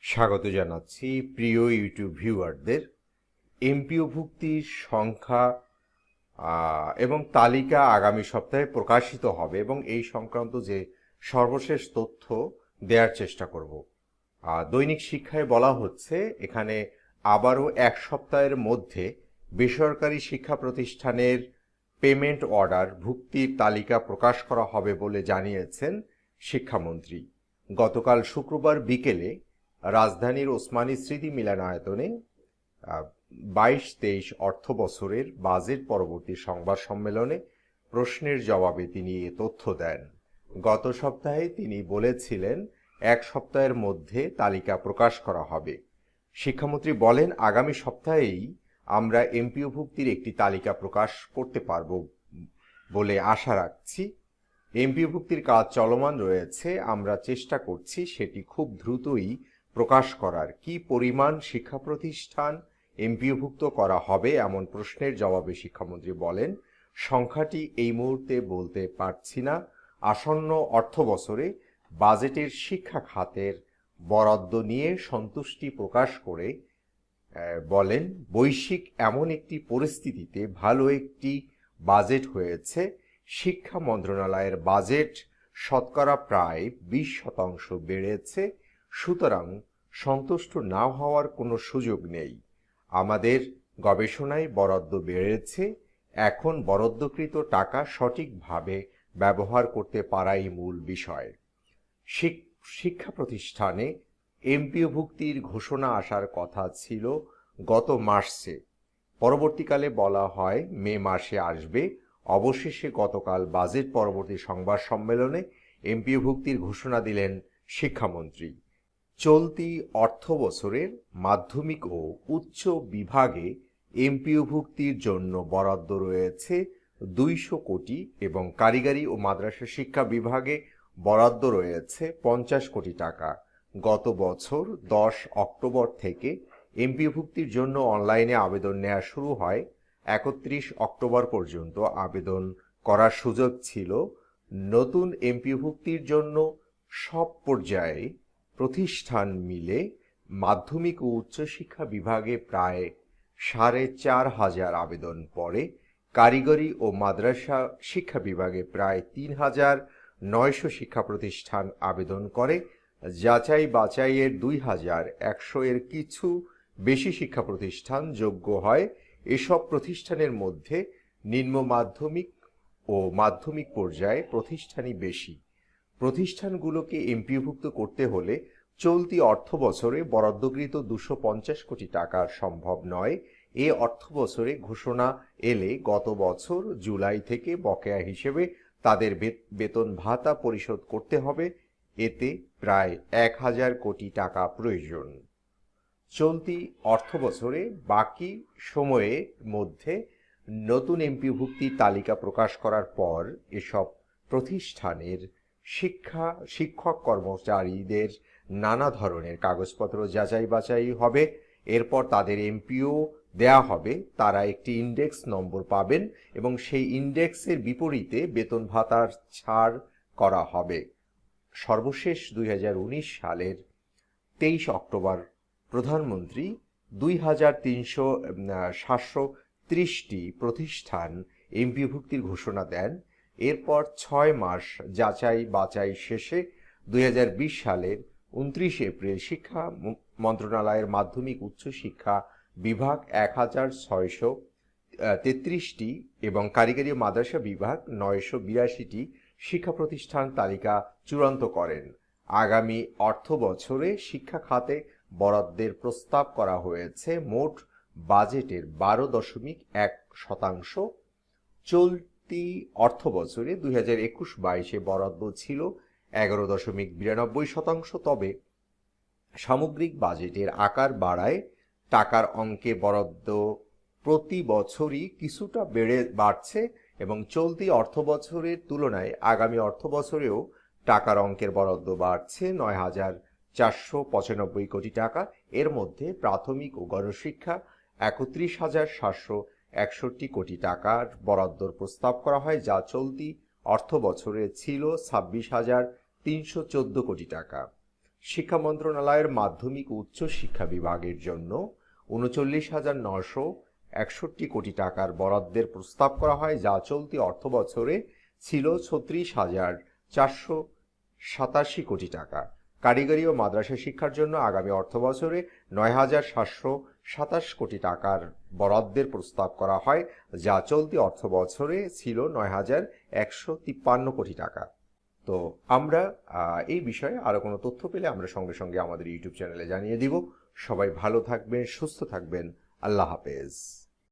স্বাগত জানাচ্ছি প্রিয় ইউটিউব ভিউয়ারদের। এমপিও ভুক্তির সংখ্যা এবং তালিকা আগামী সপ্তাহে প্রকাশিত হবে এবং এই সংক্রান্ত যে সর্বশেষ তথ্য দেওয়ার চেষ্টা করব। দৈনিক শিক্ষায় বলা হচ্ছে এখানে আবারও এক সপ্তাহের মধ্যে বেসরকারি শিক্ষা প্রতিষ্ঠানের পেমেন্ট অর্ডার ভুক্তির তালিকা প্রকাশ করা হবে বলে জানিয়েছেন শিক্ষামন্ত্রী। গতকাল শুক্রবার বিকেলে রাজধানীর ওসমানী স্মৃতি মিলনায়তনে 22-23 অর্থ বছরের বাজেট পরবর্তী সংবাদ সম্মেলনে প্রশ্নের জবাবে তিনি এ তথ্য দেন। গত সপ্তাহে তিনি বলেছিলেন এক সপ্তাহের মধ্যে তালিকা প্রকাশ করা হবে। শিক্ষামন্ত্রী বলেন, আগামী সপ্তাহেই আমরা এমপিও ভুক্তির একটি তালিকা প্রকাশ করতে পারব বলে আশা রাখছি। এমপিও ভুক্তির কাজ চলমান রয়েছে, আমরা চেষ্টা করছি সেটি খুব দ্রুতই প্রকাশ করার। কি পরিমাণ শিক্ষা প্রতিষ্ঠান এমপিওভুক্ত করা হবে এমন প্রশ্নের জবাবে শিক্ষামন্ত্রী বলেন, সংখ্যাটি এই মুহূর্তে বলতে পারছি না। আসন্ন অর্থ বছরে বাজেটের শিক্ষা খাতের বরাদ্দ নিয়ে সন্তুষ্টি প্রকাশ করে বলেন, বৈশ্বিক এমন একটি পরিস্থিতিতে ভালো একটি বাজেট হয়েছে। শিক্ষা মন্ত্রণালয়ের বাজেট শতকরা প্রায় 20% বেড়েছে, সুতরাং সন্তুষ্ট না হওয়ার কোনো সুযোগ নেই। আমাদের গবেষণায় বরাদ্দ বেড়েছে, এখন বরাদ্দকৃত টাকা সঠিকভাবে ব্যবহার করতে পারাই মূল বিষয়। শিক্ষা প্রতিষ্ঠানে এমপিও ভুক্তির ঘোষণা আসার কথা ছিল গত মার্চে, পরবর্তীকালে বলা হয় মে মাসে আসবে। অবশেষে গতকাল বাজেট পরবর্তী সংবাদ সম্মেলনে এমপিও ভুক্তির ঘোষণা দিলেন শিক্ষামন্ত্রী। চলতি অর্থ বছরের মাধ্যমিক ও উচ্চ বিভাগে এমপিও ভুক্তির জন্য বরাদ্দ রয়েছে 200 কোটি এবং কারিগরি ও মাদ্রাসা শিক্ষা বিভাগে বরাদ্দ রয়েছে 50 কোটি টাকা। গত বছর 10 অক্টোবর থেকে এমপিও ভুক্তির জন্য অনলাইনে আবেদন নেওয়া শুরু হয়। 31 অক্টোবর পর্যন্ত আবেদন করার সুযোগ ছিল। নতুন এমপিও ভুক্তির জন্য সব পর্যায়ে প্রতিষ্ঠান মিলে মাধ্যমিক ও উচ্চশিক্ষা বিভাগে প্রায় 4,500 আবেদন পড়ে। কারিগরি ও মাদ্রাসা শিক্ষা বিভাগে প্রায় 3,900 শিক্ষা প্রতিষ্ঠান আবেদন করে। যাচাই বাছাইয়ের 2,100 এর কিছু বেশি শিক্ষা প্রতিষ্ঠান যোগ্য হয়। এসব প্রতিষ্ঠানের মধ্যে নিম্ন মাধ্যমিক ও মাধ্যমিক পর্যায়ে প্রতিষ্ঠানই বেশি। প্রতিষ্ঠানগুলোকে এমপিওভুক্ত করতে হলে চলতি অর্থ বছরে বরাদ্দকৃত 250 কোটি টাকা সম্ভব নয়। এ অর্থ বছরে ঘোষণা এলে গত বছর জুলাই থেকে বকেয়া হিসেবে তাদের বেতন ভাতা পরিশোধ করতে হবে। এতে প্রায় 1,000 কোটি টাকা প্রয়োজন। চলতি অর্থ বছরে বাকি সময়ের মধ্যে নতুন এমপিওভুক্তির তালিকা প্রকাশ করার পর এসব প্রতিষ্ঠানের শিক্ষক কর্মচারীদের নানা ধরনের কাগজপত্র যাচাই বাছাই হবে। এরপর তাদের এমপিও দেয়া হবে, তারা একটি ইন্ডেক্স নম্বর পাবেন এবং সেই ইন্ডেক্সের বিপরীতে বেতন ভাতার ছাড় করা হবে। সর্বশেষ 2019 সালের 23 অক্টোবর প্রধানমন্ত্রী 2,730টি প্রতিষ্ঠান এমপিওভুক্তির ঘোষণা দেন। এরপর 6 মাস যাচাই বাছাই শেষে 2020 সালের 29 এপ্রিল শিক্ষা মন্ত্রণালয়ের মাধ্যমিক উচ্চ শিক্ষা বিভাগ 1,633টি এবং কারিগরি মাদ্রাসা বিভাগ 982টি শিক্ষা প্রতিষ্ঠান তালিকা চূড়ান্ত করেন। আগামী অর্থ বছরে শিক্ষা খাতে বরাদ্দের প্রস্তাব করা হয়েছে মোট বাজেটের 12.1%। চলতি অর্থ বছরে 2021-22 বরাদ্দ ছিল 11.92%। তবে সামগ্রিক বাজেটের আকার বাড়ায় টাকার অঙ্কে বরাদ্দ প্রতি বছরই কিছুটা বাড়ছে এবং চলতি অর্থ বছরের তুলনায় আগামী অর্থ বছরেও টাকার অঙ্কের বরাদ্দ বাড়ছে 9,495 কোটি টাকা। এর মধ্যে প্রাথমিক ও গণশিক্ষা 31,761 কোটি টাকার বরাদ্দর প্রস্তাব করা হয়, যা চলতি অর্থ বছরে ছিল 26,314 কোটি টাকা। শিক্ষা মন্ত্রণালয়ের মাধ্যমিক ও উচ্চ শিক্ষা বিভাগের জন্য ৩৯,৯৬১ কোটি টাকার বরাদ্দের প্রস্তাব করা হয়, যা চলতি অর্থবছরে ছিল ৩৬,৪৮৭ কোটি টাকা। কারিগরি ও মাদ্রাসা শিক্ষার জন্য আগামী অর্থবছরে ৯,৭২৭ কোটি টাকার বরাদ্দের প্রস্তাব করা হয়, যা চলতি অর্থবছরে ছিল ৯,১৫৩ কোটি টাকা। তো আমরা এই বিষয়ে আরো কোনো তথ্য পেলে আমরা সঙ্গে সঙ্গে আমাদের ইউটিউব চ্যানেলে জানিয়ে দিব। সবাই ভালো থাকবেন, সুস্থ থাকবেন। আল্লাহ হাফেজ।